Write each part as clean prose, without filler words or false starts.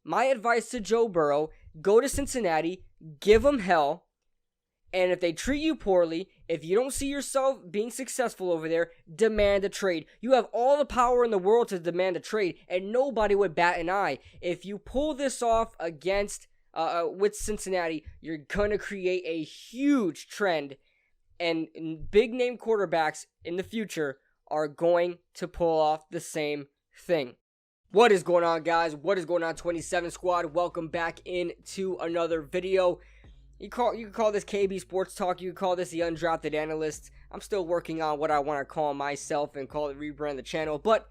my advice to Joe Burrow, go to Cincinnati, give them hell, and if they treat you poorly, if you don't see yourself being successful over there, demand a trade. You have all the power in the world to demand a trade, and nobody would bat an eye. If you pull this off against with Cincinnati, you're going to create a huge trend, and big-name quarterbacks in the future are going to pull off the same thing. What is going on, guys? What is going on, 27 Squad? Welcome back into another video. You can call this KB Sports Talk. You can call this the Undrafted Analysts. I'm still working on what I want to call myself and call it rebrand the channel. But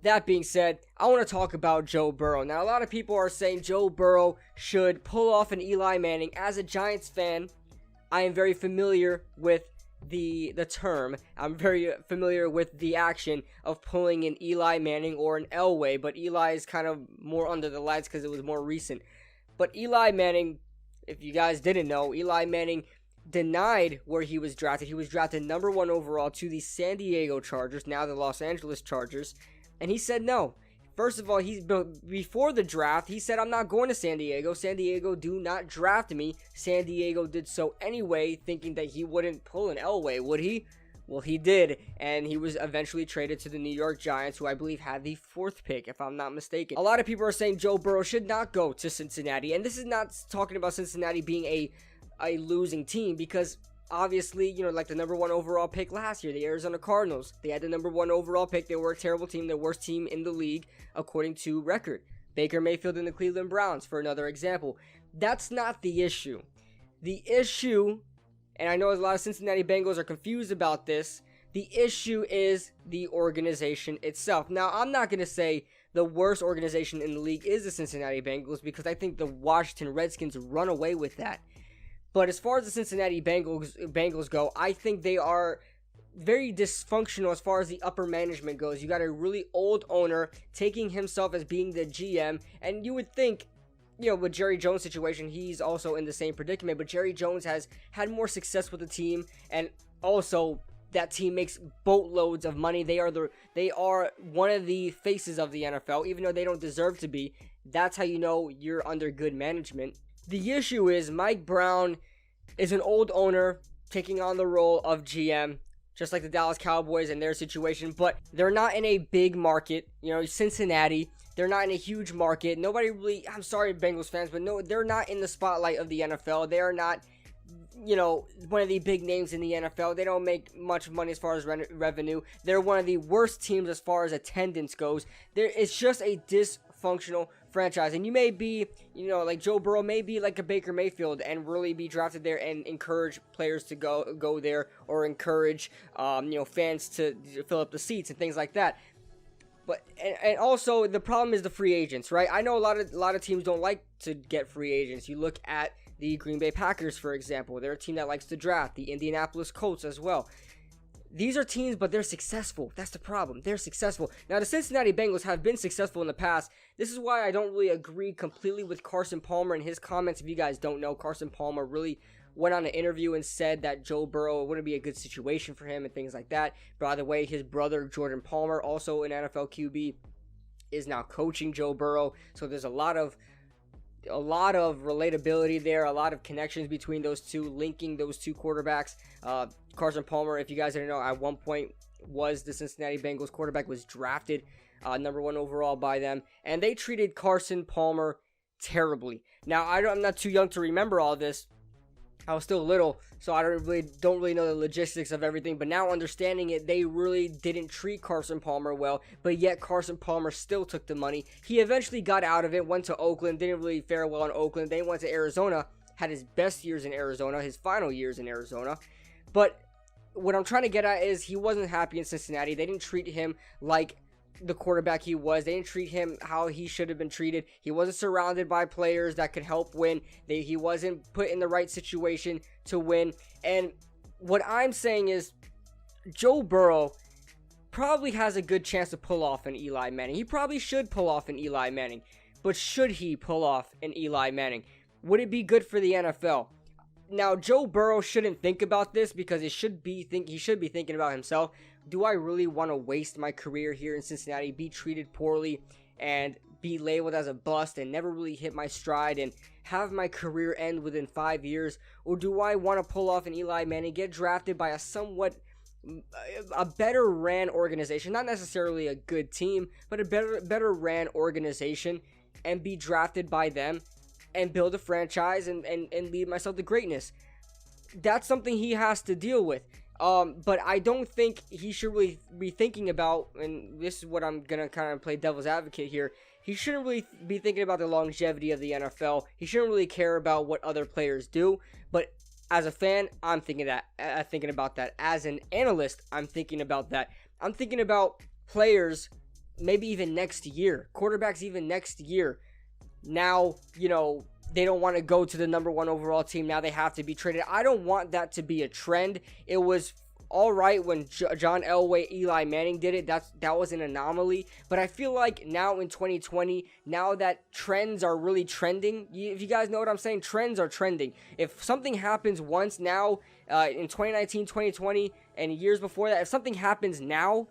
that being said, I want to talk about Joe Burrow. Now, a lot of people are saying Joe Burrow should pull off an Eli Manning. As a Giants fan, I am very familiar with the term. I'm very familiar with the action of pulling an Eli Manning or an Elway. But Eli is kind of more under the lights because it was more recent. But Eli Manning, if you guys didn't know, Eli Manning denied where he was drafted. He was drafted number 1 overall to the San Diego Chargers, now the Los Angeles Chargers, and he said no. First of all, before the draft, he said, I'm not going to San Diego. San Diego do not draft me. San Diego did so anyway, thinking that he wouldn't pull an Elway, would he? Well, he did, and he was eventually traded to the New York Giants, who I believe had the 4th pick, if I'm not mistaken. A lot of people are saying Joe Burrow should not go to Cincinnati, and this is not talking about Cincinnati being a losing team, because obviously, you know, like the number 1 overall pick last year, the Arizona Cardinals, they had the number 1 overall pick. They were a terrible team, the worst team in the league, according to record. Baker Mayfield and the Cleveland Browns, for another example. That's not the issue. The issue, and I know a lot of Cincinnati Bengals are confused about this, the issue is the organization itself. Now, I'm not going to say the worst organization in the league is the Cincinnati Bengals, because I think the Washington Redskins run away with that. But as far as the Cincinnati Bengals go, I think they are very dysfunctional as far as the upper management goes. You got a really old owner taking himself as being the GM, and you would think, you know, with Jerry Jones' situation, he's also in the same predicament, but Jerry Jones has had more success with the team, and also that team makes boatloads of money. They are one of the faces of the NFL, even though they don't deserve to be. That's how you know you're under good management. The issue is Mike Brown is an old owner taking on the role of GM, just like the Dallas Cowboys and their situation, but they're not in a big market. You know, Cincinnati, they're not in a huge market. Nobody really, I'm sorry, Bengals fans, but no, they're not in the spotlight of the NFL. They are not, you know, one of the big names in the NFL. They don't make much money as far as revenue. They're one of the worst teams as far as attendance goes. It's just a dysfunctional franchise, and you may be, you know, like Joe Burrow may be like a Baker Mayfield and really be drafted there and encourage players to go there, or encourage you know, fans to fill up the seats and things like that. But and also the problem is the free agents, right? I know a lot of teams don't like to get free agents. You look at the Green Bay Packers, for example. They're a team that likes to draft. The Indianapolis Colts as well. These are teams, but they're successful. That's the problem. They're successful. Now, the Cincinnati Bengals have been successful in the past. This is why I don't really agree completely with Carson Palmer and his comments. If you guys don't know, Carson Palmer really went on an interview and said that Joe Burrow wouldn't be a good situation for him and things like that. By the way, his brother, Jordan Palmer, also an NFL QB, is now coaching Joe Burrow. So there's a lot of relatability there, a lot of connections between those two, linking those two quarterbacks. Carson Palmer, if you guys didn't know, at one point was the Cincinnati Bengals quarterback, was drafted number 1 overall by them, and they treated Carson Palmer terribly. Now, I'm not too young to remember all this. I was still little, so I don't really know the logistics of everything, but now understanding it, they really didn't treat Carson Palmer well, but yet Carson Palmer still took the money. He eventually got out of it, went to Oakland, didn't really fare well in Oakland, then went to Arizona, had his best years in Arizona, his final years in Arizona. But what I'm trying to get at is he wasn't happy in Cincinnati. They didn't treat him like the quarterback he was. They didn't treat him how he should have been treated. He wasn't surrounded by players that could help win. He wasn't put in the right situation to win. And what I'm saying is Joe Burrow probably has a good chance to pull off an Eli Manning. He probably should pull off an Eli Manning. But should he pull off an Eli Manning? Would it be good for the NFL? Now, Joe Burrow shouldn't think about this because he should be thinking about himself. Do I really want to waste my career here in Cincinnati, be treated poorly, and be labeled as a bust and never really hit my stride and have my career end within 5 years? Or do I want to pull off an Eli Manning, get drafted by a better ran organization, not necessarily a good team, but a better ran organization, and be drafted by them and build a franchise and lead myself to greatness? That's something he has to deal with. But I don't think he should really be thinking about, and this is what I'm going to kind of play devil's advocate here, he shouldn't really be thinking about the longevity of the NFL. He shouldn't really care about what other players do. But as a fan, I'm thinking about that. As an analyst, I'm thinking about that. I'm thinking about players maybe even next year, quarterbacks even next year. Now, they don't want to go to the number 1 overall team. Now they have to be traded. I don't want that to be a trend. It was all right when John Elway, Eli Manning did it. That was an anomaly. But I feel like now in 2020, now that trends are really trending, if you guys know what I'm saying, trends are trending. If something happens once now, in 2019, 2020, and years before that, if something happens now,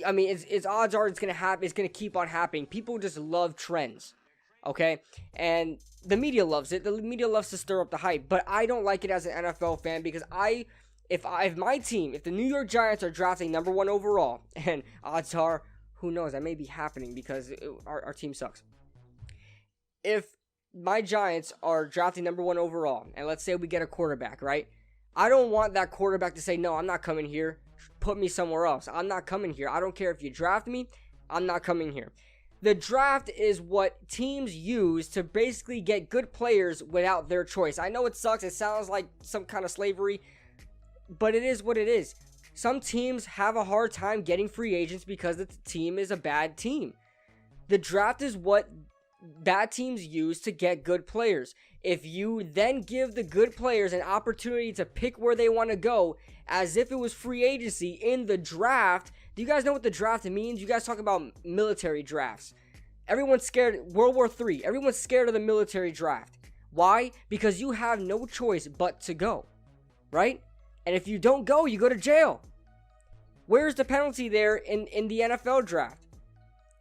I mean, it's odds are it's going to happen. It's going to keep on happening. People just love trends. Okay, and the media loves it. The media loves to stir up the hype, but I don't like it as an NFL fan because if the New York Giants are drafting number 1 overall, and odds are, who knows, that may be happening because our team sucks. If my Giants are drafting number 1 overall, and let's say we get a quarterback, right? I don't want that quarterback to say, no, I'm not coming here. Put me somewhere else. I'm not coming here. I don't care if you draft me. I'm not coming here. The draft is what teams use to basically get good players without their choice. I know it sucks. It sounds like some kind of slavery, but it is what it is. Some teams have a hard time getting free agents because the team is a bad team. The draft is what bad teams use to get good players. If you then give the good players an opportunity to pick where they want to go as if it was free agency in the draft. Do you guys know what the draft means? You guys talk about military drafts. Everyone's scared. World War III. Everyone's scared of the military draft. Why? Because you have no choice but to go. Right? And if you don't go, you go to jail. Where's the penalty there in the NFL draft?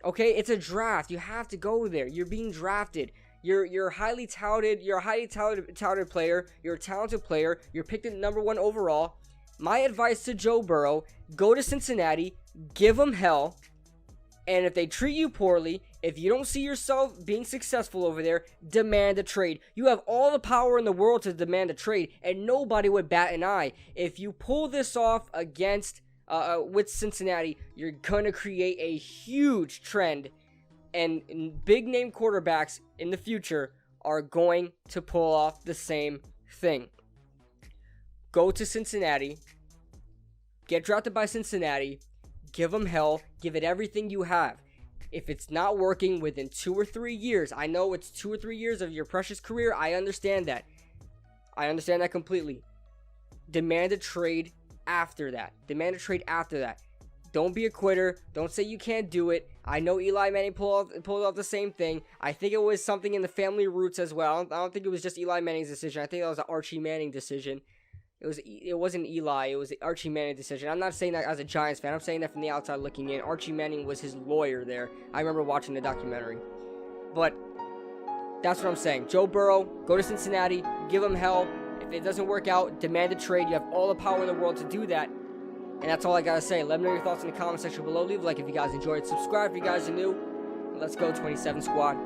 Okay, it's a draft. You have to go there. You're being drafted. You're highly touted. You're a highly touted player. You're a talented player. You're picked at number 1 overall. My advice to Joe Burrow, go to Cincinnati, give them hell, and if they treat you poorly, if you don't see yourself being successful over there, demand a trade. You have all the power in the world to demand a trade, and nobody would bat an eye. If you pull this off against with Cincinnati, you're going to create a huge trend, and big name quarterbacks in the future are going to pull off the same thing. Go to Cincinnati, get drafted by Cincinnati, give them hell, give it everything you have. If it's not working within 2 or 3 years, I know it's 2 or 3 years of your precious career, I understand that. I understand that completely. Demand a trade after that. Demand a trade after that. Don't be a quitter. Don't say you can't do it. I know Eli Manning pulled off the same thing. I think it was something in the family roots as well. I don't think it was just Eli Manning's decision. I think that was an Archie Manning decision. It wasn't Eli. It was the Archie Manning decision. I'm not saying that as a Giants fan. I'm saying that from the outside looking in. Archie Manning was his lawyer there. I remember watching the documentary. But that's what I'm saying. Joe Burrow, go to Cincinnati, give him hell. If it doesn't work out, demand a trade. You have all the power in the world to do that. And that's all I gotta say. Let me know your thoughts in the comment section below. Leave a like if you guys enjoyed. Subscribe if you guys are new. Let's go, 27 Squad.